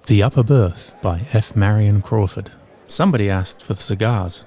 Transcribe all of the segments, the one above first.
The Upper Berth by F. Marion Crawford. Somebody asked for the cigars.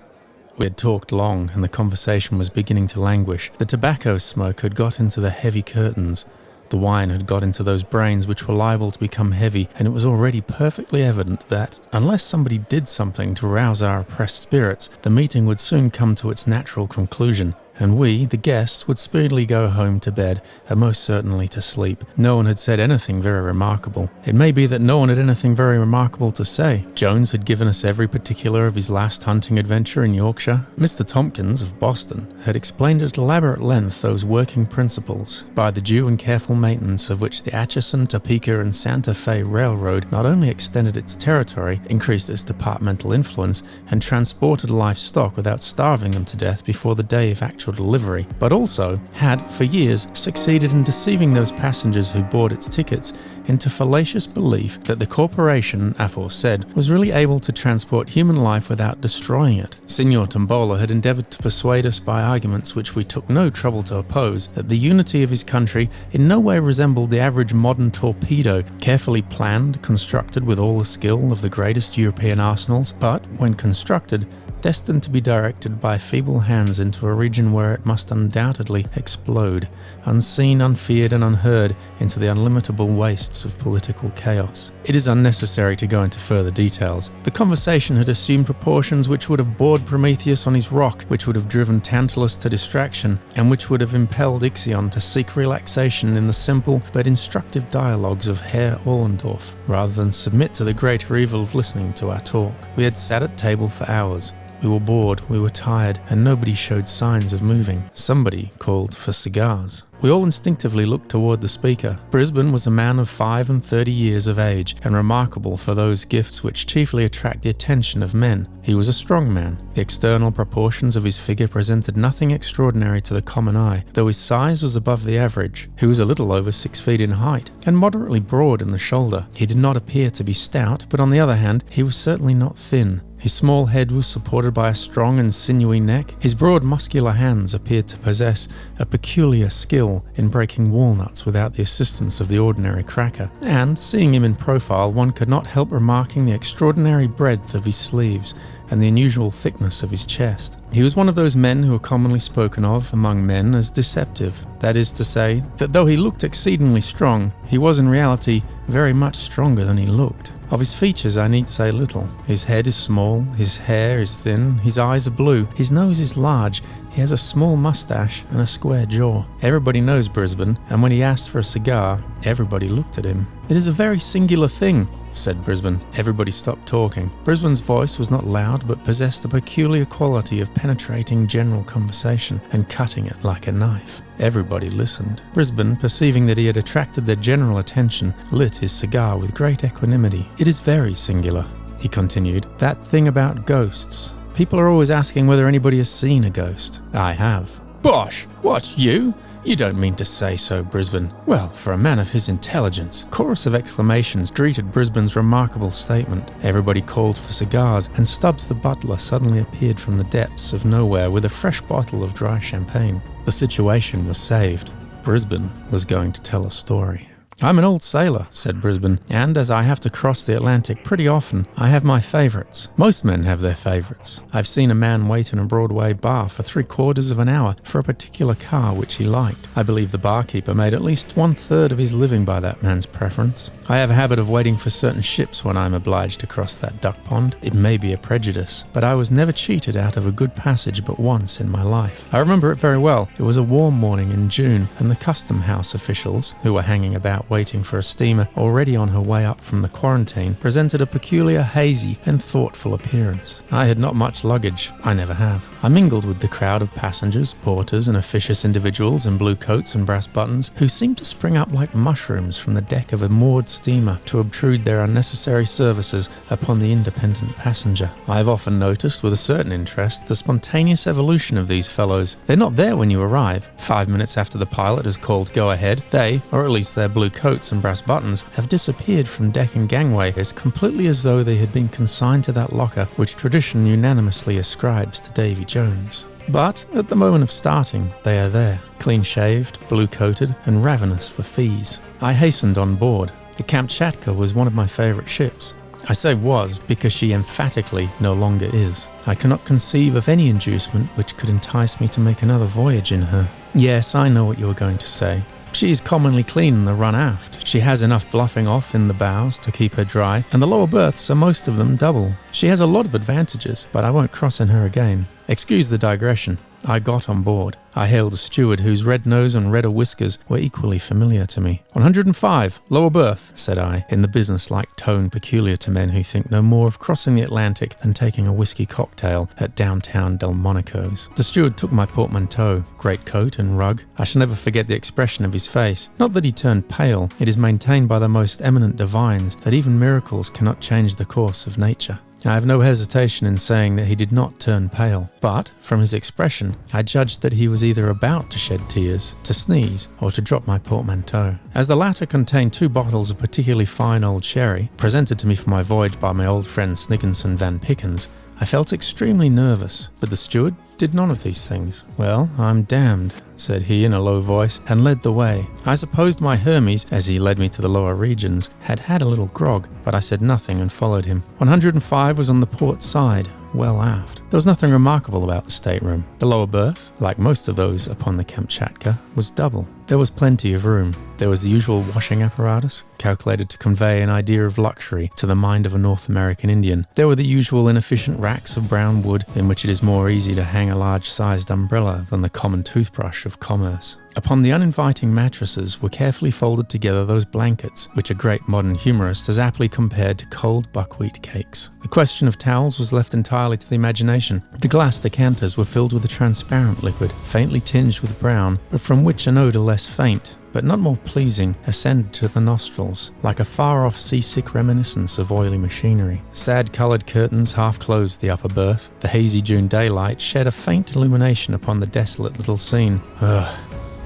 We had talked long, and the conversation was beginning to languish. The tobacco smoke had got into the heavy curtains. The wine had got into those brains which were liable to become heavy, and it was already perfectly evident that, unless somebody did something to rouse our oppressed spirits, the meeting would soon come to its natural conclusion, and we, the guests, would speedily go home to bed, and most certainly to sleep. No one had said anything very remarkable. It may be that no one had anything very remarkable to say. Jones had given us every particular of his last hunting adventure in Yorkshire. Mr. Tompkins, of Boston, had explained at elaborate length those working principles, by the due and careful maintenance of which the Atchison, Topeka, and Santa Fe Railroad not only extended its territory, increased its departmental influence, and transported livestock without starving them to death before the day of actual delivery, but also had, for years, succeeded in deceiving those passengers who bought its tickets into fallacious belief that the corporation aforesaid was really able to transport human life without destroying it. Signor Tombola had endeavored to persuade us by arguments which we took no trouble to oppose that the unity of his country in no way resembled the average modern torpedo, carefully planned, constructed with all the skill of the greatest European arsenals, but, when constructed, destined to be directed by feeble hands into a region where it must undoubtedly explode, unseen, unfeared, and unheard, into the unlimitable wastes of political chaos. It is unnecessary to go into further details. The conversation had assumed proportions which would have bored Prometheus on his rock, which would have driven Tantalus to distraction, and which would have impelled Ixion to seek relaxation in the simple but instructive dialogues of Herr Ollendorf, rather than submit to the greater evil of listening to our talk. We had sat at table for hours. We were bored, we were tired, and nobody showed signs of moving. Somebody called for cigars. We all instinctively looked toward the speaker. Brisbane was a man of 35 years of age, and remarkable for those gifts which chiefly attract the attention of men. He was a strong man. The external proportions of his figure presented nothing extraordinary to the common eye, though his size was above the average. He was a little over 6 feet in height, and moderately broad in the shoulder. He did not appear to be stout, but on the other hand, he was certainly not thin. His small head was supported by a strong and sinewy neck. His broad muscular hands appeared to possess a peculiar skill in breaking walnuts without the assistance of the ordinary cracker. And, seeing him in profile, one could not help remarking the extraordinary breadth of his sleeves and the unusual thickness of his chest. He was one of those men who are commonly spoken of among men as deceptive. That is to say, that though he looked exceedingly strong, he was in reality very much stronger than he looked. Of his features I need say little. His head is small, his hair is thin, his eyes are blue, his nose is large, he has a small mustache and a square jaw. Everybody knows Brisbane, and when he asked for a cigar, everybody looked at him. "It is a very singular thing," said Brisbane. Everybody stopped talking. Brisbane's voice was not loud, but possessed the peculiar quality of penetrating general conversation and cutting it like a knife. Everybody listened. Brisbane, perceiving that he had attracted their general attention, lit his cigar with great equanimity. "It is very singular," he continued, "that thing about ghosts. People are always asking whether anybody has seen a ghost. I have." "Bosh! What, you? You don't mean to say so, Brisbane." Well, for a man of his intelligence. Chorus of exclamations greeted Brisbane's remarkable statement. Everybody called for cigars, and Stubbs the butler suddenly appeared from the depths of nowhere with a fresh bottle of dry champagne. The situation was saved. Brisbane was going to tell a story. "I'm an old sailor," said Brisbane, "and as I have to cross the Atlantic pretty often, I have my favourites. Most men have their favourites. I've seen a man wait in a Broadway bar for 3/4 of an hour for a particular car which he liked. I believe the barkeeper made at least 1/3 of his living by that man's preference. I have a habit of waiting for certain ships when I am obliged to cross that duck pond. It may be a prejudice, but I was never cheated out of a good passage but once in my life. I remember it very well. It was a warm morning in June, and the custom house officials, who were hanging about waiting for a steamer already on her way up from the quarantine, presented a peculiar hazy and thoughtful appearance. I had not much luggage. I never have. I mingled with the crowd of passengers, porters, and officious individuals in blue coats and brass buttons who seemed to spring up like mushrooms from the deck of a moored steamer to obtrude their unnecessary services upon the independent passenger. I have often noticed with a certain interest the spontaneous evolution of these fellows. They're not there when you arrive. 5 minutes after the pilot has called go ahead, they, or at least their blue coats and brass buttons, have disappeared from deck and gangway as completely as though they had been consigned to that locker which tradition unanimously ascribes to Davy Jones. But at the moment of starting, they are there, clean-shaved, blue-coated, and ravenous for fees. I hastened on board. The Kamchatka was one of my favourite ships. I say was because she emphatically no longer is. I cannot conceive of any inducement which could entice me to make another voyage in her. Yes, I know what you are going to say. She is commonly clean in the run aft. She has enough bluffing off in the bows to keep her dry, and the lower berths are most of them double. She has a lot of advantages, but I won't cross in her again. Excuse the digression. I got on board. I hailed a steward whose red nose and redder whiskers were equally familiar to me. 105, lower berth, said I, in the business-like tone peculiar to men who think no more of crossing the Atlantic than taking a whiskey cocktail at downtown Delmonico's. The steward took my portmanteau, greatcoat and rug. I shall never forget the expression of his face. Not that he turned pale. It is maintained by the most eminent divines that even miracles cannot change the course of nature. I have no hesitation in saying that he did not turn pale, but, from his expression, I judged that he was either about to shed tears, to sneeze, or to drop my portmanteau. As the latter contained 2 bottles of particularly fine old sherry, presented to me for my voyage by my old friend Snigginson Van Pickens, I felt extremely nervous, but the steward did none of these things. "Well, I'm damned," said he in a low voice, and led the way. I supposed my Hermes, as he led me to the lower regions, had had a little grog, but I said nothing and followed him. 105 was on the port side, well aft. There was nothing remarkable about the stateroom. The lower berth, like most of those upon the Kamchatka, was double. There was plenty of room. There was the usual washing apparatus, calculated to convey an idea of luxury to the mind of a North American Indian. There were the usual inefficient racks of brown wood in which it is more easy to hang a large-sized umbrella than the common toothbrush of commerce. Upon the uninviting mattresses were carefully folded together those blankets which a great modern humorist has aptly compared to cold buckwheat cakes. The question of towels was left entirely to the imagination. The glass decanters were filled with a transparent liquid, faintly tinged with brown, but from which an odour less faint, but not more pleasing, ascended to the nostrils, like a far-off seasick reminiscence of oily machinery. Sad-coloured curtains half-closed the upper berth. The hazy June daylight shed a faint illumination upon the desolate little scene. Ugh,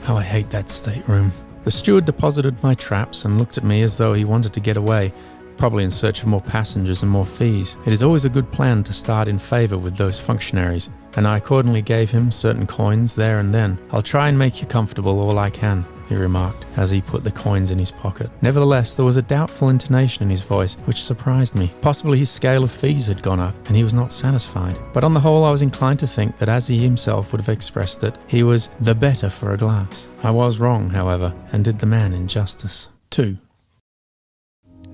how I hate that stateroom. The steward deposited my traps and looked at me as though he wanted to get away, probably in search of more passengers and more fees. It is always a good plan to start in favour with those functionaries, and I accordingly gave him certain coins there and then. "I'll try and make you comfortable all I can," he remarked, as he put the coins in his pocket. Nevertheless, there was a doubtful intonation in his voice which surprised me. Possibly his scale of fees had gone up, and he was not satisfied. But on the whole, I was inclined to think that, as he himself would have expressed it, he was the better for a glass. I was wrong, however, and did the man injustice. 2.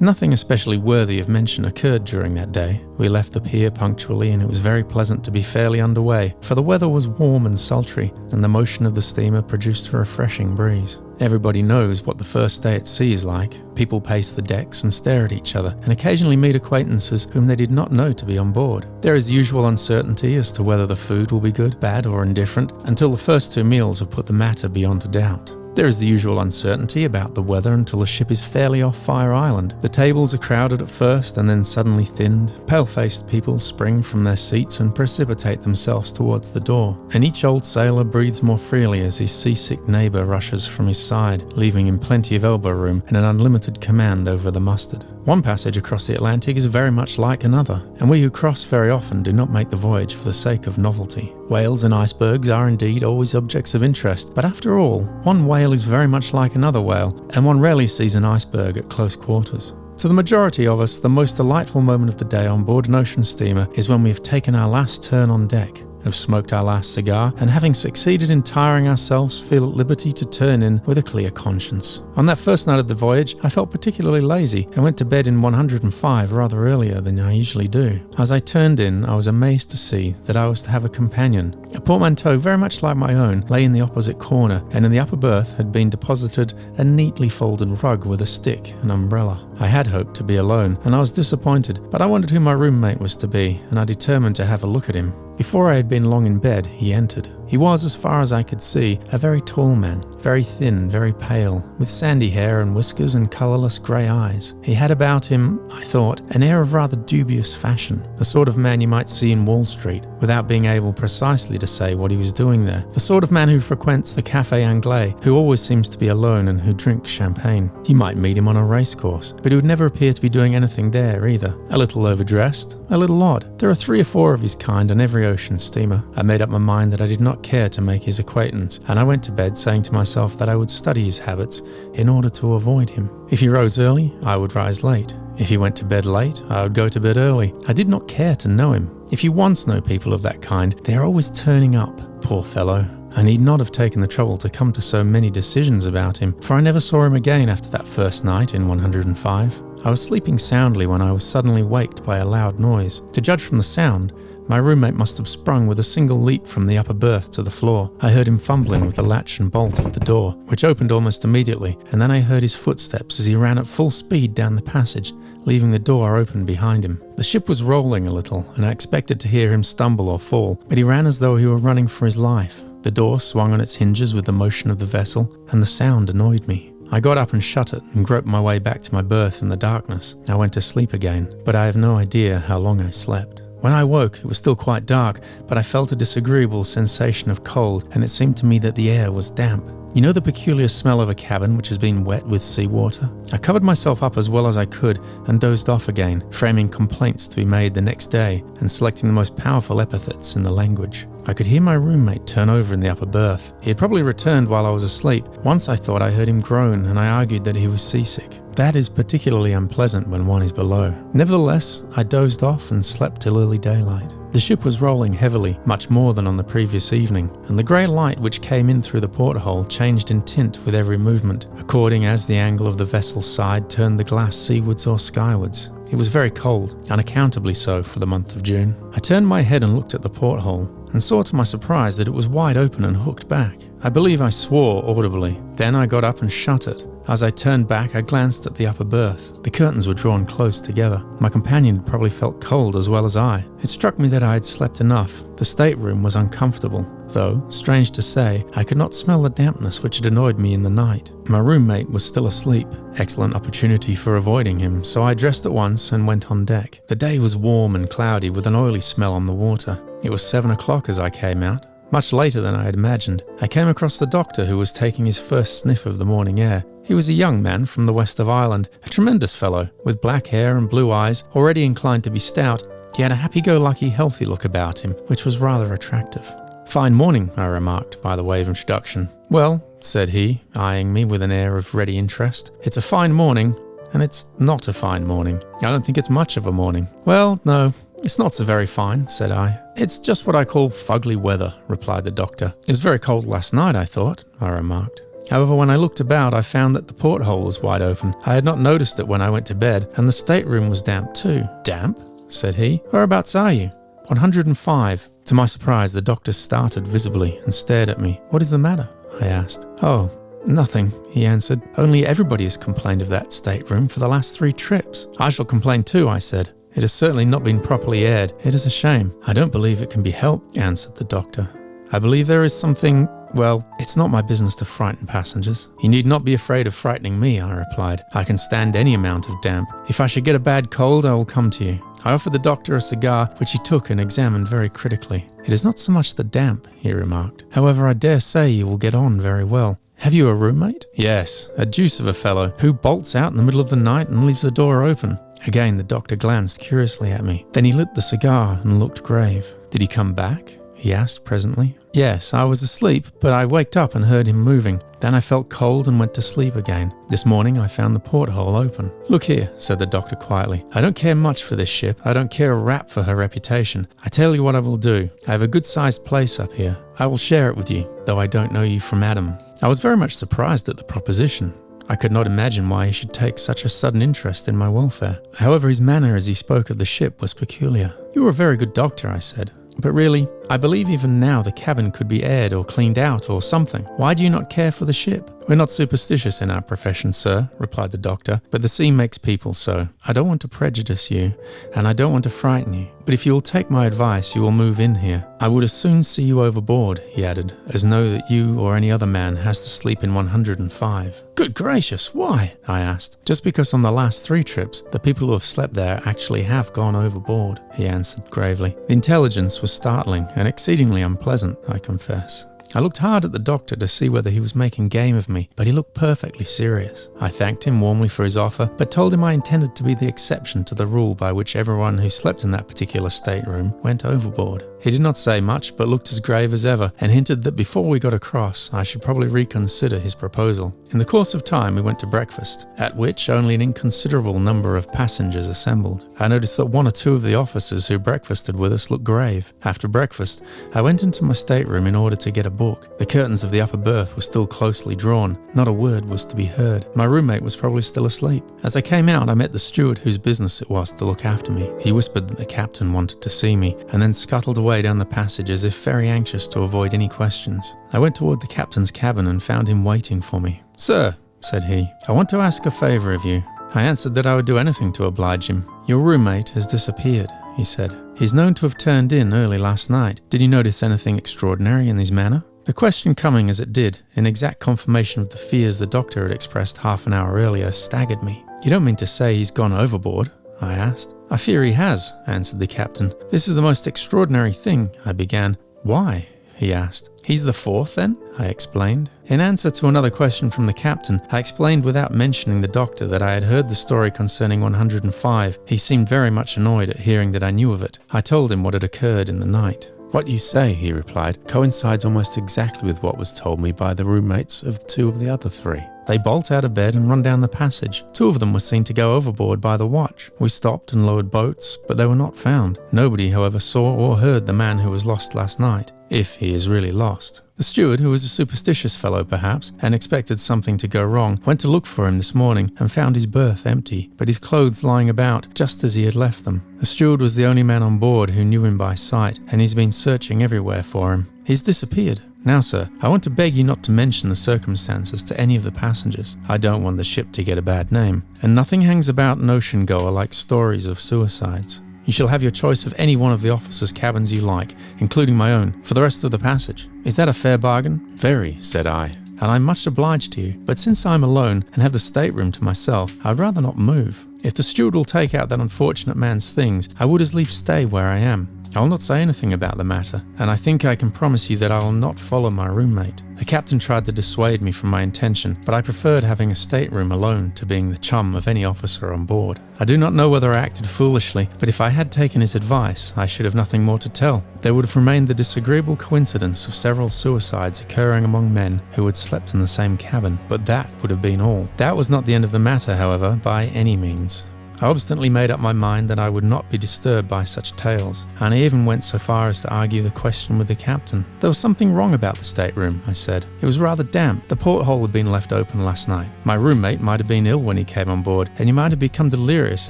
Nothing especially worthy of mention occurred during that day. We left the pier punctually, and it was very pleasant to be fairly underway, for the weather was warm and sultry, and the motion of the steamer produced a refreshing breeze. Everybody knows what the first day at sea is like. People pace the decks and stare at each other, and occasionally meet acquaintances whom they did not know to be on board. There is usual uncertainty as to whether the food will be good, bad, or indifferent, until the first 2 meals have put the matter beyond a doubt. There is the usual uncertainty about the weather until the ship is fairly off Fire Island. The tables are crowded at first and then suddenly thinned. Pale-faced people spring from their seats and precipitate themselves towards the door, and each old sailor breathes more freely as his seasick neighbour rushes from his side, leaving him plenty of elbow room and an unlimited command over the mustard. One passage across the Atlantic is very much like another, and we who cross very often do not make the voyage for the sake of novelty. Whales and icebergs are indeed always objects of interest, but after all, one whale is very much like another whale, and one rarely sees an iceberg at close quarters. To the majority of us, the most delightful moment of the day on board an ocean steamer is when we have taken our last turn on deck, have smoked our last cigar, and having succeeded in tiring ourselves, feel at liberty to turn in with a clear conscience. On that first night of the voyage, I felt particularly lazy and went to bed in 105 rather earlier than I usually do. As I turned in, I was amazed to see that I was to have a companion. A portmanteau very much like my own lay in the opposite corner, and in the upper berth had been deposited a neatly folded rug with a stick and umbrella. I had hoped to be alone, and I was disappointed, but I wondered who my roommate was to be, and I determined to have a look at him. Before I had been long in bed, he entered. He was, as far as I could see, a very tall man, very thin, very pale, with sandy hair and whiskers and colourless grey eyes. He had about him, I thought, an air of rather dubious fashion, the sort of man you might see in Wall Street, without being able precisely to say what he was doing there. The sort of man who frequents the Café Anglais, who always seems to be alone and who drinks champagne. You might meet him on a racecourse, but he would never appear to be doing anything there either. A little overdressed, a little odd. There are 3 or 4 of his kind on every ocean steamer. I made up my mind that I did not care to make his acquaintance, and I went to bed saying to myself myself that I would study his habits in order to avoid him. If he rose early, I would rise late. If he went to bed late, I would go to bed early. I did not care to know him. If you once know people of that kind, they are always turning up, poor fellow. I need not have taken the trouble to come to so many decisions about him, for I never saw him again after that first night in 105. I was sleeping soundly when I was suddenly waked by a loud noise. To judge from the sound, my roommate must have sprung with a single leap from the upper berth to the floor. I heard him fumbling with the latch and bolt of the door, which opened almost immediately, and then I heard his footsteps as he ran at full speed down the passage, leaving the door open behind him. The ship was rolling a little, and I expected to hear him stumble or fall, but he ran as though he were running for his life. The door swung on its hinges with the motion of the vessel, and the sound annoyed me. I got up and shut it and groped my way back to my berth in the darkness. I went to sleep again, but I have no idea how long I slept. When I woke, it was still quite dark, but I felt a disagreeable sensation of cold, and it seemed to me that the air was damp. You know the peculiar smell of a cabin which has been wet with seawater? I covered myself up as well as I could and dozed off again, framing complaints to be made the next day and selecting the most powerful epithets in the language. I could hear my roommate turn over in the upper berth. He had probably returned while I was asleep. Once I thought I heard him groan, and I argued that he was seasick. That is particularly unpleasant when one is below. Nevertheless, I dozed off and slept till early daylight. The ship was rolling heavily, much more than on the previous evening, and the grey light which came in through the porthole changed in tint with every movement, according as the angle of the vessel's side turned the glass seawards or skywards. It was very cold, unaccountably so for the month of June. I turned my head and looked at the porthole, and saw to my surprise that it was wide open and hooked back. I believe I swore audibly. Then I got up and shut it. As I turned back, I glanced at the upper berth. The curtains were drawn close together. My companion had probably felt cold as well as I. It struck me that I had slept enough. The stateroom was uncomfortable, though, strange to say, I could not smell the dampness which had annoyed me in the night. My roommate was still asleep. Excellent opportunity for avoiding him, so I dressed at once and went on deck. The day was warm and cloudy with an oily smell on the water. It was 7 o'clock as I came out. Much later than I had imagined. I came across the doctor who was taking his first sniff of the morning air. He was a young man from the west of Ireland, a tremendous fellow, with black hair and blue eyes, already inclined to be stout. He had a happy-go-lucky, healthy look about him, which was rather attractive. "Fine morning," I remarked, by the way of introduction. "Well," said he, eyeing me with an air of ready interest, "it's a fine morning, and it's not a fine morning. I don't think it's much of a morning." "Well, no, it's not so very fine," said I. "It's just what I call fugly weather," replied the doctor. "It was very cold last night, I thought," I remarked. However, when I looked about, I found that the porthole was wide open. I had not noticed it when I went to bed, and the stateroom was damp too. "Damp?" said he. "Whereabouts are you?" 105. To my surprise, the doctor started visibly and stared at me. "What is the matter?" I asked. "Oh, nothing," he answered. "Only everybody has complained of that stateroom for the last 3 trips." "I shall complain too," I said. "It has certainly not been properly aired. It is a shame." "I don't believe it can be helped," answered the doctor. "I believe there is something... Well, it's not my business to frighten passengers." "You need not be afraid of frightening me," I replied. "I can stand any amount of damp. If I should get a bad cold, I will come to you." I offered the doctor a cigar, which he took and examined very critically. "It is not so much the damp," he remarked. "However, I dare say you will get on very well. Have you a roommate?" "Yes, a deuce of a fellow, who bolts out in the middle of the night and leaves the door open." Again the doctor glanced curiously at me. Then he lit the cigar and looked grave. "Did he come back?" he asked presently. "Yes, I was asleep, but I waked up and heard him moving. Then I felt cold and went to sleep again. This morning I found the porthole open." "Look here," said the doctor quietly. "I don't care much for this ship. I don't care a rap for her reputation. I tell you what I will do. I have a good-sized place up here. I will share it with you, though I don't know you from Adam." I was very much surprised at the proposition. I could not imagine why he should take such a sudden interest in my welfare. However, his manner as he spoke of the ship was peculiar. "You are a very good doctor," I said. "But really, I believe even now the cabin could be aired or cleaned out or something. Why do you not care for the ship?" "We're not superstitious in our profession, sir," replied the doctor, "but the sea makes people so. I don't want to prejudice you, and I don't want to frighten you. But if you will take my advice, you will move in here. I would as soon see you overboard," he added, "as know that you or any other man has to sleep in 105. "Good gracious, why?" I asked. "Just because on the last 3 trips, the people who have slept there actually have gone overboard," he answered gravely. The intelligence was startling and exceedingly unpleasant, I confess. I looked hard at the doctor to see whether he was making game of me, but he looked perfectly serious. I thanked him warmly for his offer, but told him I intended to be the exception to the rule by which everyone who slept in that particular stateroom went overboard. He did not say much, but looked as grave as ever, and hinted that before we got across, I should probably reconsider his proposal. In the course of time, we went to breakfast, at which only an inconsiderable number of passengers assembled. I noticed that one or two of the officers who breakfasted with us looked grave. After breakfast, I went into my stateroom in order to get a book. The curtains of the upper berth were still closely drawn. Not a word was to be heard. My roommate was probably still asleep. As I came out, I met the steward whose business it was to look after me. He whispered that the captain wanted to see me, and then scuttled away down the passage as if very anxious to avoid any questions. I went toward the captain's cabin and found him waiting for me. "Sir," said he, "I want to ask a favour of you." I answered that I would do anything to oblige him. "Your roommate has disappeared," he said. "He's known to have turned in early last night. Did you notice anything extraordinary in his manner?" The question, coming as it did, in exact confirmation of the fears the doctor had expressed half an hour earlier, staggered me. "You don't mean to say he's gone overboard?" I asked. "I fear he has," answered the captain. "This is the most extraordinary thing," I began. "Why?" he asked. "He's the fourth, then?" I explained. In answer to another question from the captain, I explained without mentioning the doctor that I had heard the story concerning 105. He seemed very much annoyed at hearing that I knew of it. I told him what had occurred in the night. "What you say," he replied, "coincides almost exactly with what was told me by the roommates of two of the other three. They bolt out of bed and run down the passage. Two of them were seen to go overboard by the watch. We stopped and lowered boats, but they were not found. Nobody, however, saw or heard the man who was lost last night, if he is really lost. The steward, who was a superstitious fellow perhaps, and expected something to go wrong, went to look for him this morning and found his berth empty, but his clothes lying about just as he had left them. The steward was the only man on board who knew him by sight, and he's been searching everywhere for him. He's disappeared. Now, sir, I want to beg you not to mention the circumstances to any of the passengers. I don't want the ship to get a bad name. And nothing hangs about an ocean goer like stories of suicides. You shall have your choice of any one of the officers' cabins you like, including my own, for the rest of the passage. Is that a fair bargain?" "Very," said I, "and I'm much obliged to you. But since I'm alone and have the stateroom to myself, I'd rather not move. If the steward will take out that unfortunate man's things, I would as lief stay where I am. I will not say anything about the matter, and I think I can promise you that I will not follow my roommate." The captain tried to dissuade me from my intention, but I preferred having a stateroom alone to being the chum of any officer on board. I do not know whether I acted foolishly, but if I had taken his advice, I should have nothing more to tell. There would have remained the disagreeable coincidence of several suicides occurring among men who had slept in the same cabin, but that would have been all. That was not the end of the matter, however, by any means. I obstinately made up my mind that I would not be disturbed by such tales, and I even went so far as to argue the question with the captain. There was something wrong about the stateroom, I said. It was rather damp. The porthole had been left open last night. My roommate might have been ill when he came on board, and he might have become delirious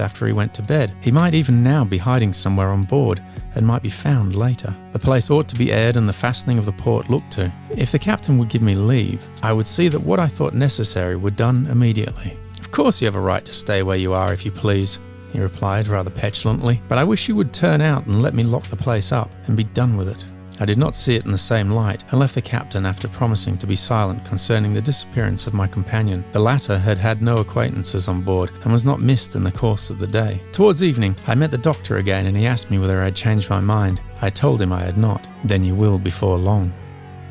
after he went to bed. He might even now be hiding somewhere on board, and might be found later. The place ought to be aired and the fastening of the port looked to. If the captain would give me leave, I would see that what I thought necessary were done immediately. "Of course you have a right to stay where you are if you please," he replied rather petulantly, "but I wish you would turn out and let me lock the place up and be done with it." I did not see it in the same light and left the captain after promising to be silent concerning the disappearance of my companion. The latter had had no acquaintances on board and was not missed in the course of the day. Towards evening, I met the doctor again and he asked me whether I had changed my mind. I told him I had not. "Then you will before long,"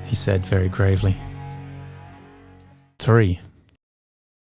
he said very gravely. 3.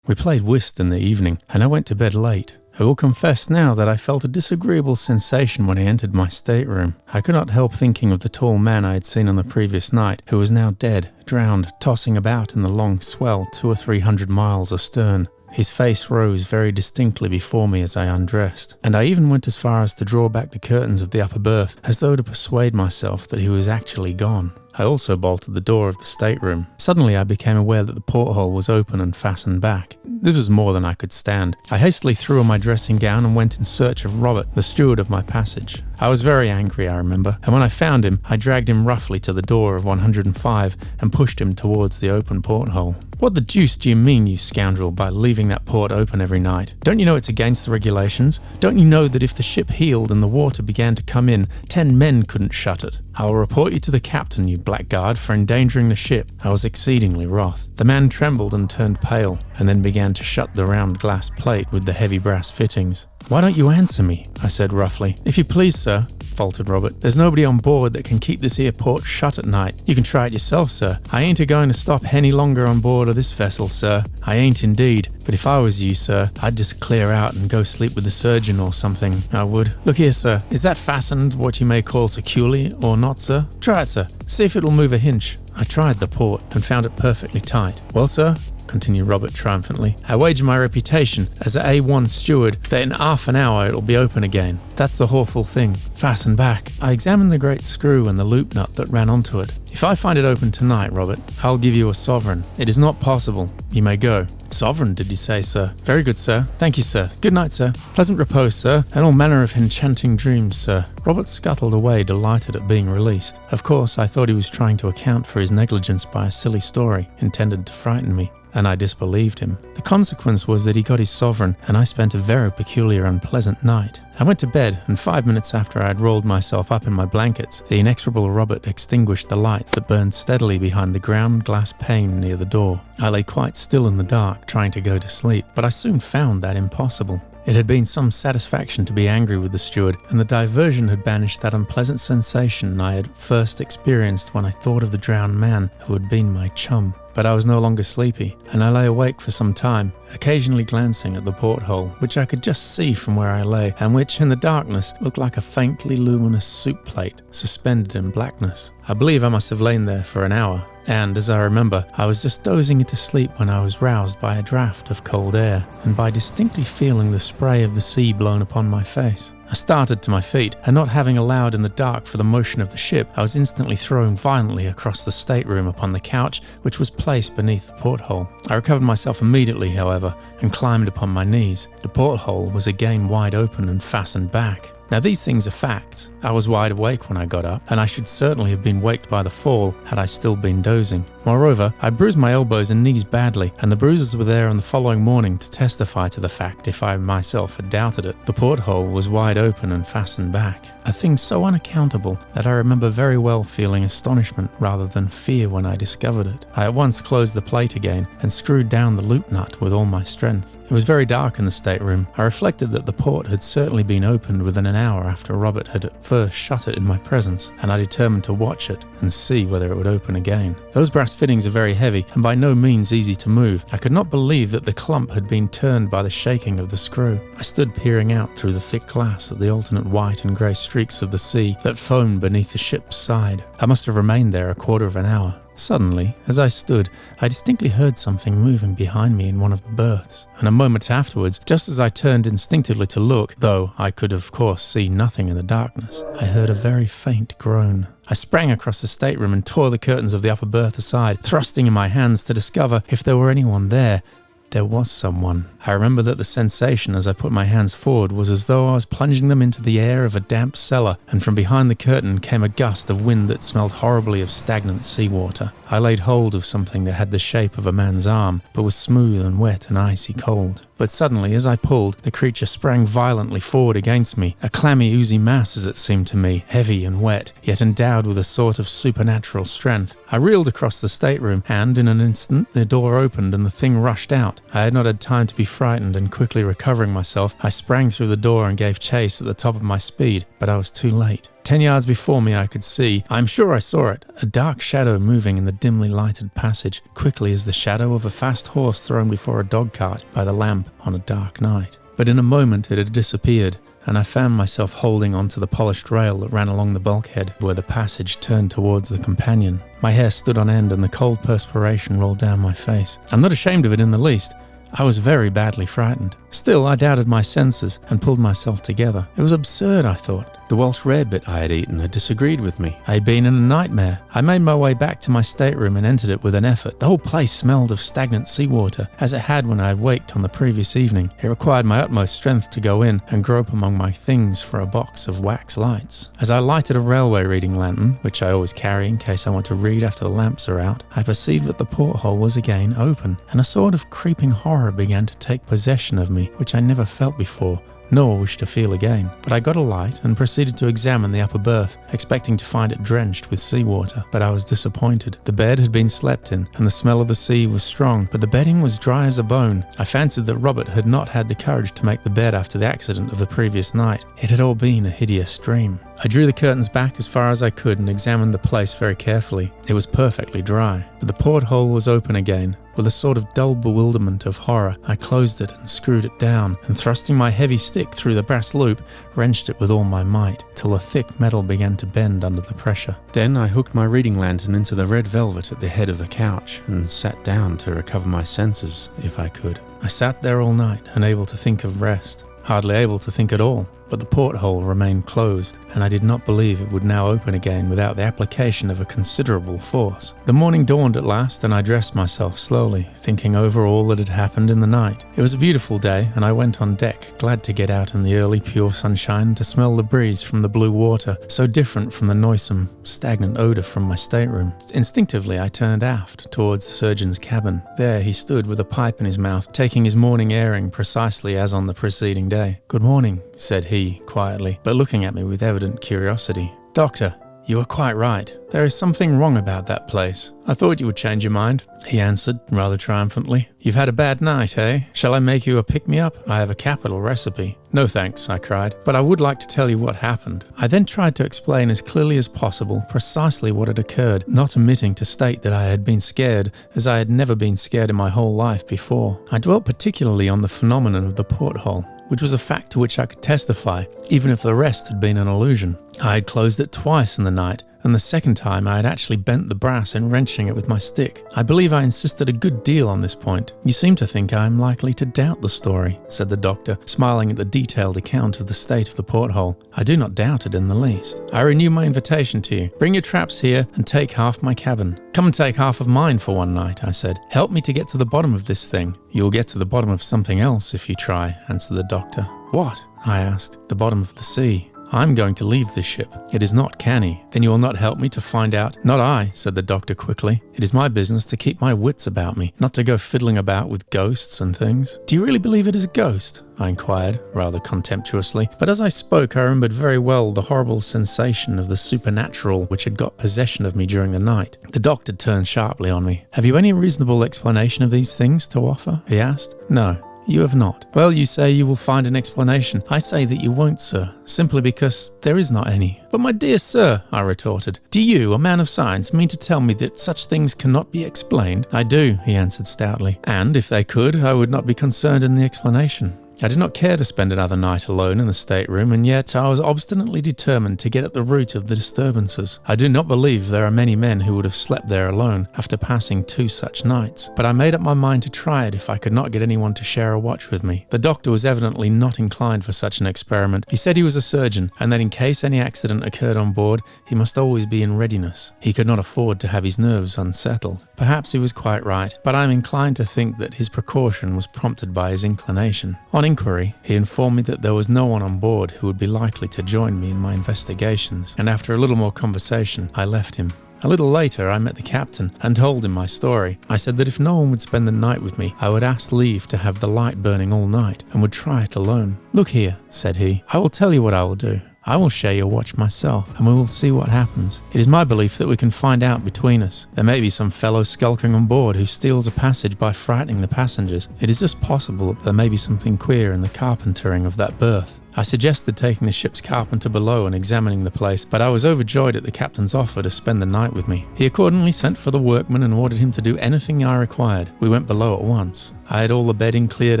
We played whist in the evening, and I went to bed late. I will confess now that I felt a disagreeable sensation when I entered my stateroom. I could not help thinking of the tall man I had seen on the previous night, who was now dead, drowned, tossing about in the long swell 200 or 300 miles astern. His face rose very distinctly before me as I undressed, and I even went as far as to draw back the curtains of the upper berth, as though to persuade myself that he was actually gone. I also bolted the door of the stateroom. Suddenly I became aware that the porthole was open and fastened back. This was more than I could stand. I hastily threw on my dressing gown and went in search of Robert, the steward of my passage. I was very angry, I remember, and when I found him, I dragged him roughly to the door of 105 and pushed him towards the open porthole. "What the deuce do you mean, you scoundrel, by leaving that port open every night? Don't you know it's against the regulations? Don't you know that if the ship heeled and the water began to come in, 10 men couldn't shut it? I will report you to the captain, you blackguard, for endangering the ship." I was exceedingly wroth. The man trembled and turned pale, and then began to shut the round glass plate with the heavy brass fittings. "Why don't you answer me?" I said roughly. "If you please, sir, faltered Robert. "There's nobody on board that can keep this here port shut at night. You can try it yourself, sir. I ain't a-going to stop any longer on board of this vessel, sir. I ain't indeed. But if I was you, sir, I'd just clear out and go sleep with the surgeon or something. I would. Look here, sir. Is that fastened what you may call securely or not, sir? Try it, sir. See if it'll move a hinge." I tried the port and found it perfectly tight. "Well, sir," continued Robert triumphantly, "I wager my reputation as an A1 steward that in half an hour it'll be open again. That's the awful thing. Fasten back." I examined the great screw and the loop nut that ran onto it. "If I find it open tonight, Robert, I'll give you a sovereign. It is not possible. You may go." "Sovereign, did you say, sir?" "Very good, sir. Thank you, sir. Good night, sir. Pleasant repose, sir, and all manner of enchanting dreams, sir." Robert scuttled away, delighted at being released. Of course, I thought he was trying to account for his negligence by a silly story intended to frighten me, and I disbelieved him. The consequence was that he got his sovereign, and I spent a very peculiar and pleasant night. I went to bed, and 5 minutes after I had rolled myself up in my blankets, the inexorable Robert extinguished the light that burned steadily behind the ground glass pane near the door. I lay quite still in the dark, trying to go to sleep, but I soon found that impossible. It had been some satisfaction to be angry with the steward, and the diversion had banished that unpleasant sensation I had first experienced when I thought of the drowned man who had been my chum. But I was no longer sleepy, and I lay awake for some time, occasionally glancing at the porthole, which I could just see from where I lay, and which, in the darkness, looked like a faintly luminous soup plate, suspended in blackness. I believe I must have lain there for an hour, and, as I remember, I was just dozing into sleep when I was roused by a draught of cold air, and by distinctly feeling the spray of the sea blown upon my face. I started to my feet, and not having allowed in the dark for the motion of the ship, I was instantly thrown violently across the stateroom upon the couch which was placed beneath the porthole. I recovered myself immediately, however, and climbed upon my knees. The porthole was again wide open and fastened back. Now these things are facts. I was wide awake when I got up, and I should certainly have been waked by the fall had I still been dozing. Moreover, I bruised my elbows and knees badly, and the bruises were there on the following morning to testify to the fact if I myself had doubted it. The porthole was wide open and fastened back, a thing so unaccountable that I remember very well feeling astonishment rather than fear when I discovered it. I at once closed the plate again and screwed down the loop nut with all my strength. It was very dark in the stateroom. I reflected that the port had certainly been opened within an hour after Robert had at first shut it in my presence, and I determined to watch it and see whether it would open again. Those brass fittings are very heavy and by no means easy to move. I could not believe that the clump had been turned by the shaking of the screw. I stood peering out through the thick glass at the alternate white and grey streaks of the sea that foamed beneath the ship's side. I must have remained there a quarter of an hour. Suddenly, as I stood, I distinctly heard something moving behind me in one of the berths, and a moment afterwards, just as I turned instinctively to look, though I could of course see nothing in the darkness, I heard a very faint groan. I sprang across the stateroom and tore the curtains of the upper berth aside, thrusting in my hands to discover if there were anyone there. There was someone. I remember that the sensation as I put my hands forward was as though I was plunging them into the air of a damp cellar, and from behind the curtain came a gust of wind that smelled horribly of stagnant seawater. I laid hold of something that had the shape of a man's arm, but was smooth and wet and icy cold. But suddenly, as I pulled, the creature sprang violently forward against me, a clammy, oozy mass as it seemed to me, heavy and wet, yet endowed with a sort of supernatural strength. I reeled across the stateroom, and in an instant the door opened and the thing rushed out. I had not had time to be frightened, and quickly recovering myself, I sprang through the door and gave chase at the top of my speed, but I was too late. 10 yards before me I could see, I am sure I saw it, a dark shadow moving in the dimly lighted passage, quickly as the shadow of a fast horse thrown before a dog-cart by the lamp on a dark night. But in a moment it had disappeared, and I found myself holding onto the polished rail that ran along the bulkhead where the passage turned towards the companion. My hair stood on end and the cold perspiration rolled down my face. I'm not ashamed of it in the least. I was very badly frightened. Still, I doubted my senses and pulled myself together. It was absurd, I thought. The Welsh rarebit I had eaten had disagreed with me. I had been in a nightmare. I made my way back to my stateroom and entered it with an effort. The whole place smelled of stagnant seawater, as it had when I had waked on the previous evening. It required my utmost strength to go in and grope among my things for a box of wax lights. As I lighted a railway reading lantern, which I always carry in case I want to read after the lamps are out, I perceived that the porthole was again open, and a sort of creeping horror began to take possession of me, which I never felt before, nor wish to feel again. But I got a light and proceeded to examine the upper berth, expecting to find it drenched with seawater. But I was disappointed. The bed had been slept in, and the smell of the sea was strong, but the bedding was dry as a bone. I fancied that Robert had not had the courage to make the bed after the accident of the previous night. It had all been a hideous dream. I drew the curtains back as far as I could and examined the place very carefully. It was perfectly dry, but the porthole was open again. With a sort of dull bewilderment of horror, I closed it and screwed it down, and thrusting my heavy stick through the brass loop, wrenched it with all my might, till the thick metal began to bend under the pressure. Then I hooked my reading lantern into the red velvet at the head of the couch, and sat down to recover my senses, if I could. I sat there all night, unable to think of rest, hardly able to think at all. But the porthole remained closed, and I did not believe it would now open again without the application of a considerable force. The morning dawned at last, and I dressed myself slowly, thinking over all that had happened in the night. It was a beautiful day, and I went on deck, glad to get out in the early pure sunshine to smell the breeze from the blue water, so different from the noisome, stagnant odour from my stateroom. Instinctively I turned aft, towards the surgeon's cabin. There he stood with a pipe in his mouth, taking his morning airing precisely as on the preceding day. "Good morning," said he, quietly, but looking at me with evident curiosity. "Doctor, you are quite right. There is something wrong about that place. I thought you would change your mind," he answered, rather triumphantly. "You've had a bad night, eh? Shall I make you a pick-me-up? I have a capital recipe." "No thanks," I cried, "but I would like to tell you what happened." I then tried to explain as clearly as possible precisely what had occurred, not omitting to state that I had been scared as I had never been scared in my whole life before. I dwelt particularly on the phenomenon of the porthole, which was a fact to which I could testify, even if the rest had been an illusion. I had closed it twice in the night, and the second time I had actually bent the brass in wrenching it with my stick. I believe I insisted a good deal on this point. "You seem to think I am likely to doubt the story," said the doctor, smiling at the detailed account of the state of the porthole. "I do not doubt it in the least. I renew my invitation to you. Bring your traps here and take half my cabin." "Come and take half of mine for one night," I said. "Help me to get to the bottom of this thing." "You'll get to the bottom of something else if you try," answered the doctor. "What?" I asked. "The bottom of the sea. I'm going to leave this ship. It is not canny." "Then you will not help me to find out?" "Not I," said the doctor quickly. "It is my business to keep my wits about me, not to go fiddling about with ghosts and things." "Do you really believe it is a ghost?" I inquired, rather contemptuously. But as I spoke, I remembered very well the horrible sensation of the supernatural which had got possession of me during the night. The doctor turned sharply on me. "Have you any reasonable explanation of these things to offer?" he asked. "No. You have not. Well, you say you will find an explanation. I say that you won't, sir, simply because there is not any." "But my dear sir," I retorted, "do you, a man of science, mean to tell me that such things cannot be explained?" "I do," he answered stoutly, "and if they could, I would not be concerned in the explanation." I did not care to spend another night alone in the stateroom, and yet I was obstinately determined to get at the root of the disturbances. I do not believe there are many men who would have slept there alone after passing 2 such nights, but I made up my mind to try it if I could not get anyone to share a watch with me. The doctor was evidently not inclined for such an experiment. He said he was a surgeon, and that in case any accident occurred on board, he must always be in readiness. He could not afford to have his nerves unsettled. Perhaps he was quite right, but I am inclined to think that his precaution was prompted by his inclination. On inquiry, he informed me that there was no one on board who would be likely to join me in my investigations, and after a little more conversation, I left him. A little later, I met the captain and told him my story. I said that if no one would spend the night with me, I would ask leave to have the light burning all night and would try it alone. "Look here," said he, "I will tell you what I will do. I will share your watch myself, and we will see what happens. It is my belief that we can find out between us. There may be some fellow skulking on board who steals a passage by frightening the passengers. It is just possible that there may be something queer in the carpentering of that berth." I suggested taking the ship's carpenter below and examining the place, but I was overjoyed at the captain's offer to spend the night with me. He accordingly sent for the workman and ordered him to do anything I required. We went below at once. I had all the bedding cleared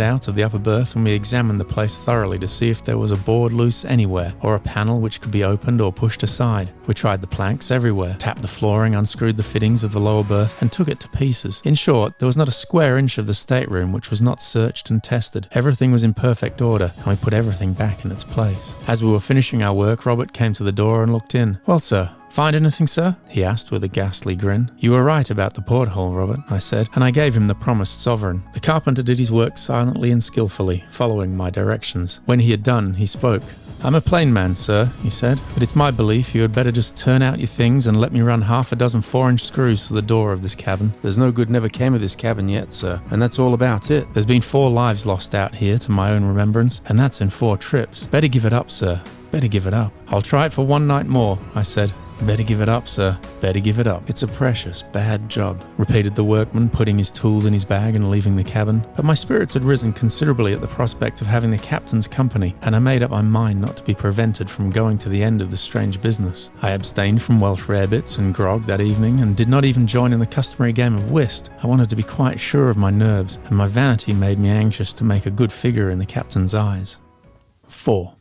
out of the upper berth, and we examined the place thoroughly to see if there was a board loose anywhere, or a panel which could be opened or pushed aside. We tried the planks everywhere, tapped the flooring, unscrewed the fittings of the lower berth, and took it to pieces. In short, there was not a square inch of the stateroom which was not searched and tested. Everything was in perfect order, and we put everything back in its place. As we were finishing our work, Robert came to the door and looked in. "Well, sir, find anything, sir?" he asked with a ghastly grin. "You were right about the porthole, Robert," I said, and I gave him the promised sovereign. The carpenter did his work silently and skillfully, following my directions. When he had done, he spoke. "I'm a plain man, sir," he said, "but it's my belief you had better just turn out your things and let me run half a dozen 4-inch screws to the door of this cabin. There's no good never came of this cabin yet, sir, and that's all about it. There's been 4 lives lost out here to my own remembrance, and that's in 4 trips. Better give it up, sir. Better give it up." "I'll try it for one night more," I said. "Better give it up, sir. Better give it up. It's a precious, bad job," repeated the workman, putting his tools in his bag and leaving the cabin. But my spirits had risen considerably at the prospect of having the captain's company, and I made up my mind not to be prevented from going to the end of the strange business. I abstained from Welsh rarebits and grog that evening, and did not even join in the customary game of whist. I wanted to be quite sure of my nerves, and my vanity made me anxious to make a good figure in the captain's eyes. 4.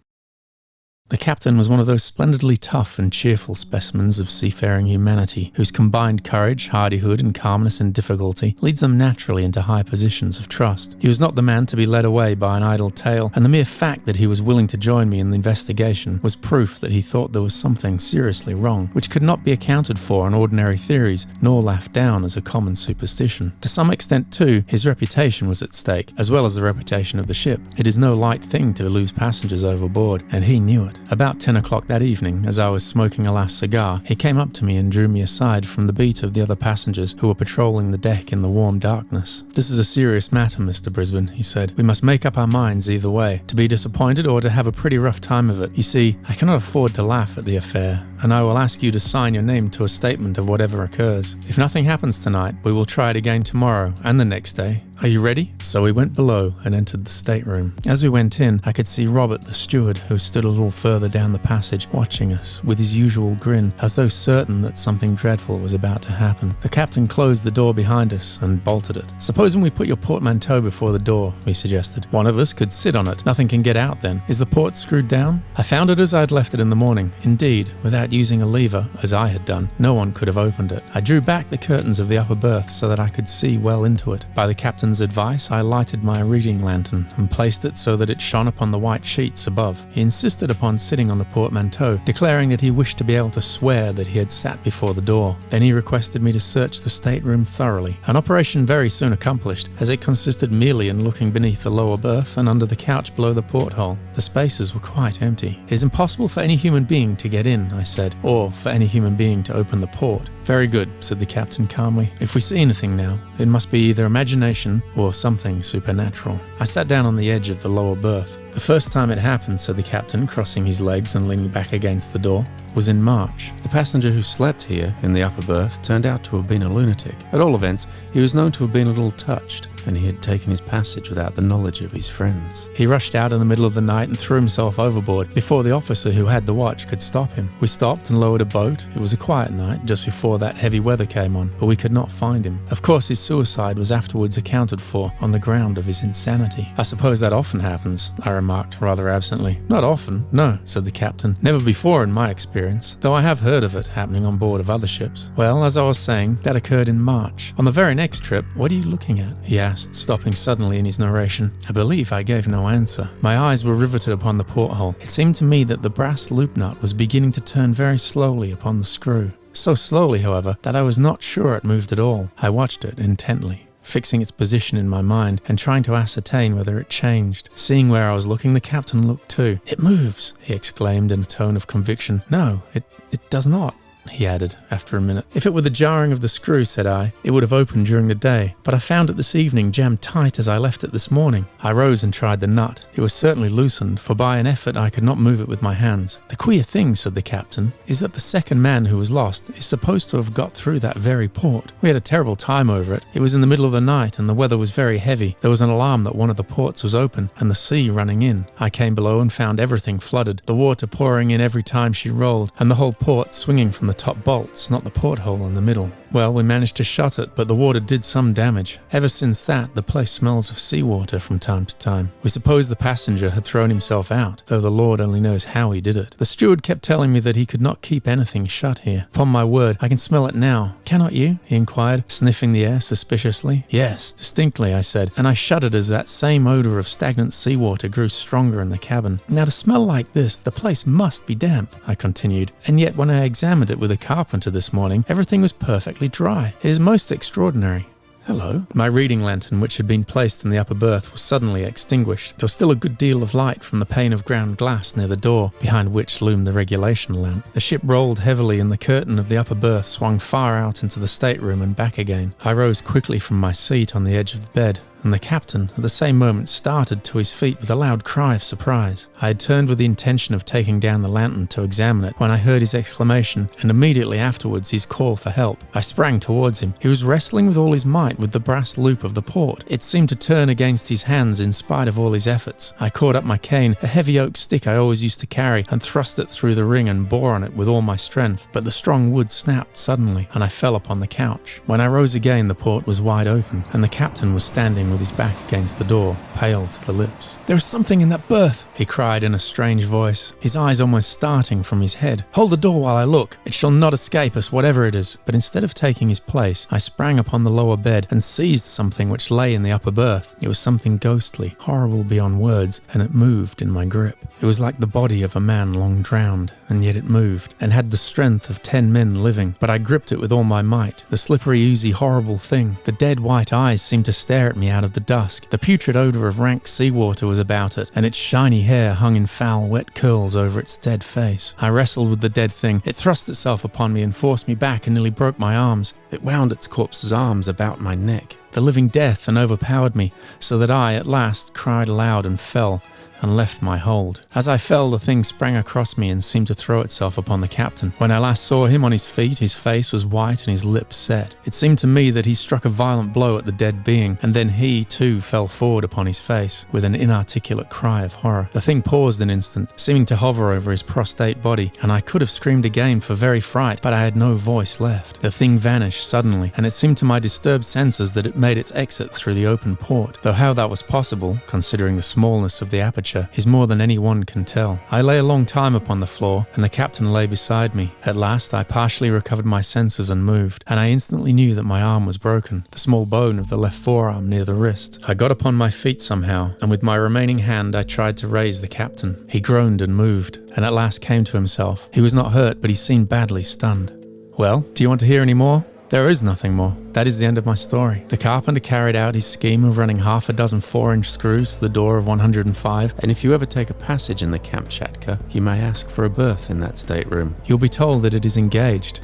The captain was one of those splendidly tough and cheerful specimens of seafaring humanity, whose combined courage, hardihood, and calmness in difficulty leads them naturally into high positions of trust. He was not the man to be led away by an idle tale, and the mere fact that he was willing to join me in the investigation was proof that he thought there was something seriously wrong, which could not be accounted for on ordinary theories, nor laughed down as a common superstition. To some extent, too, his reputation was at stake, as well as the reputation of the ship. It is no light thing to lose passengers overboard, and he knew it. About 10 o'clock that evening, as I was smoking a last cigar, he came up to me and drew me aside from the beat of the other passengers who were patrolling the deck in the warm darkness. "This is a serious matter, Mr. Brisbane," he said. "We must make up our minds either way, to be disappointed or to have a pretty rough time of it. You see, I cannot afford to laugh at the affair, and I will ask you to sign your name to a statement of whatever occurs. If nothing happens tonight, we will try it again tomorrow and the next day. Are you ready?" So we went below and entered the stateroom. As we went in, I could see Robert, the steward, who stood a little further down the passage, watching us with his usual grin, as though certain that something dreadful was about to happen. The captain closed the door behind us and bolted it. "Supposing we put your portmanteau before the door," he suggested. "One of us could sit on it. Nothing can get out then. Is the port screwed down?" I found it as I had left it in the morning. Indeed, without using a lever, as I had done, no one could have opened it. I drew back the curtains of the upper berth so that I could see well into it. By the captain's advice, I lighted my reading lantern and placed it so that it shone upon the white sheets above. He insisted upon sitting on the portmanteau, declaring that he wished to be able to swear that he had sat before the door. Then he requested me to search the stateroom thoroughly, an operation very soon accomplished, as it consisted merely in looking beneath the lower berth and under the couch below the porthole. The spaces were quite empty. "It is impossible for any human being to get in," I said, "or for any human being to open the port." "Very good," said the captain calmly. "If we see anything now, it must be either imagination or something supernatural." I sat down on the edge of the lower berth. "The first time it happened," said the captain, crossing his legs and leaning back against the door, "was in March. The passenger who slept here in the upper berth turned out to have been a lunatic. At all events, he was known to have been a little touched, and he had taken his passage without the knowledge of his friends. He rushed out in the middle of the night and threw himself overboard before the officer who had the watch could stop him. We stopped and lowered a boat. It was a quiet night, just before that heavy weather came on, but we could not find him. Of course, his suicide was afterwards accounted for on the ground of his insanity." "I suppose that often happens," I remarked rather absently. "Not often, no," said the captain. "Never before in my experience, though I have heard of it happening on board of other ships. Well, as I was saying, that occurred in March. On the very next trip—" "What are you looking at?" he asked, stopping suddenly in his narration. I believe I gave no answer. My eyes were riveted upon the porthole. It seemed to me that the brass loop nut was beginning to turn very slowly upon the screw. So slowly, however, that I was not sure it moved at all. I watched it intently, fixing its position in my mind and trying to ascertain whether it changed. Seeing where I was looking, the captain looked too. "It moves!" he exclaimed in a tone of conviction. "No, it does not," he added after a minute. "If it were the jarring of the screw," said I, "it would have opened during the day, but I found it this evening jammed tight as I left it this morning." I rose and tried the nut. It was certainly loosened, for by an effort I could not move it with my hands. "The queer thing," said the captain, "is that the second man who was lost is supposed to have got through that very port. We had a terrible time over it. It was in the middle of the night and the weather was very heavy. There was an alarm that one of the ports was open and the sea running in. I came below and found everything flooded, the water pouring in every time she rolled, and the whole port swinging from the top bolts, not the porthole in the middle. Well, we managed to shut it, but the water did some damage. Ever since that, the place smells of seawater from time to time. We suppose the passenger had thrown himself out, though the Lord only knows how he did it. The steward kept telling me that he could not keep anything shut here. Upon my word, I can smell it now. Cannot you?" he inquired, sniffing the air suspiciously. "Yes, distinctly," I said, and I shuddered as that same odour of stagnant seawater grew stronger in the cabin. "Now, to smell like this, the place must be damp," I continued, "and yet when I examined it with a carpenter this morning, everything was perfectly dry. It is most extraordinary. Hello." My reading lantern, which had been placed in the upper berth, was suddenly extinguished. There was still a good deal of light from the pane of ground glass near the door, behind which loomed the regulation lamp. The ship rolled heavily and the curtain of the upper berth swung far out into the stateroom and back again. I rose quickly from my seat on the edge of the bed and the captain, at the same moment, started to his feet with a loud cry of surprise. I had turned with the intention of taking down the lantern to examine it when I heard his exclamation, and immediately afterwards his call for help. I sprang towards him. He was wrestling with all his might with the brass loop of the port. It seemed to turn against his hands in spite of all his efforts. I caught up my cane, a heavy oak stick I always used to carry, and thrust it through the ring and bore on it with all my strength, but the strong wood snapped suddenly, and I fell upon the couch. When I rose again, the port was wide open, and the captain was standing with his back against the door, pale to the lips. "There is something in that berth," he cried in a strange voice, his eyes almost starting from his head. "Hold the door while I look. It shall not escape us, whatever it is." But instead of taking his place, I sprang upon the lower bed and seized something which lay in the upper berth. It was something ghostly, horrible beyond words, and it moved in my grip. It was like the body of a man long drowned, and yet it moved, and had the strength of 10 men living. But I gripped it with all my might. The slippery, oozy, horrible thing. The dead white eyes seemed to stare at me out of the dusk. The putrid odour of rank seawater was about it, and its shiny hair hung in foul, wet curls over its dead face. I wrestled with the dead thing. It thrust itself upon me and forced me back and nearly broke my arms. It wound its corpse's arms about my neck. The living death and overpowered me, so that I, at last, cried aloud and fell, and left my hold. As I fell, the thing sprang across me and seemed to throw itself upon the captain. When I last saw him on his feet, his face was white and his lips set. It seemed to me that he struck a violent blow at the dead being, and then he, too, fell forward upon his face, with an inarticulate cry of horror. The thing paused an instant, seeming to hover over his prostrate body, and I could have screamed again for very fright, but I had no voice left. The thing vanished suddenly, and it seemed to my disturbed senses that it made its exit through the open port, though how that was possible, considering the smallness of the aperture, is more than any one can tell. I lay a long time upon the floor, and the captain lay beside me. At last I partially recovered my senses and moved, and I instantly knew that my arm was broken, the small bone of the left forearm near the wrist. I got upon my feet somehow, and with my remaining hand I tried to raise the captain. He groaned and moved, and at last came to himself. He was not hurt, but he seemed badly stunned. "Well, do you want to hear any more?" "There is nothing more. That is the end of my story." The carpenter carried out his scheme of running half a dozen 4-inch screws to the door of 105, and if you ever take a passage in the Kamchatka, you may ask for a berth in that stateroom. You'll be told that it is engaged.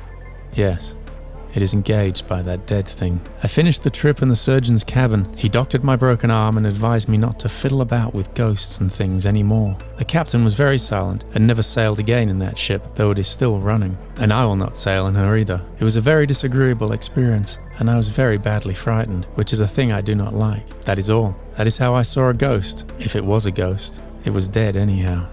Yes, it is engaged by that dead thing. I finished the trip in the surgeon's cabin. He doctored my broken arm and advised me not to fiddle about with ghosts and things anymore. The captain was very silent and never sailed again in that ship, though it is still running. And I will not sail in her either. It was a very disagreeable experience, and I was very badly frightened, which is a thing I do not like. That is all. That is how I saw a ghost. If it was a ghost, it was dead anyhow.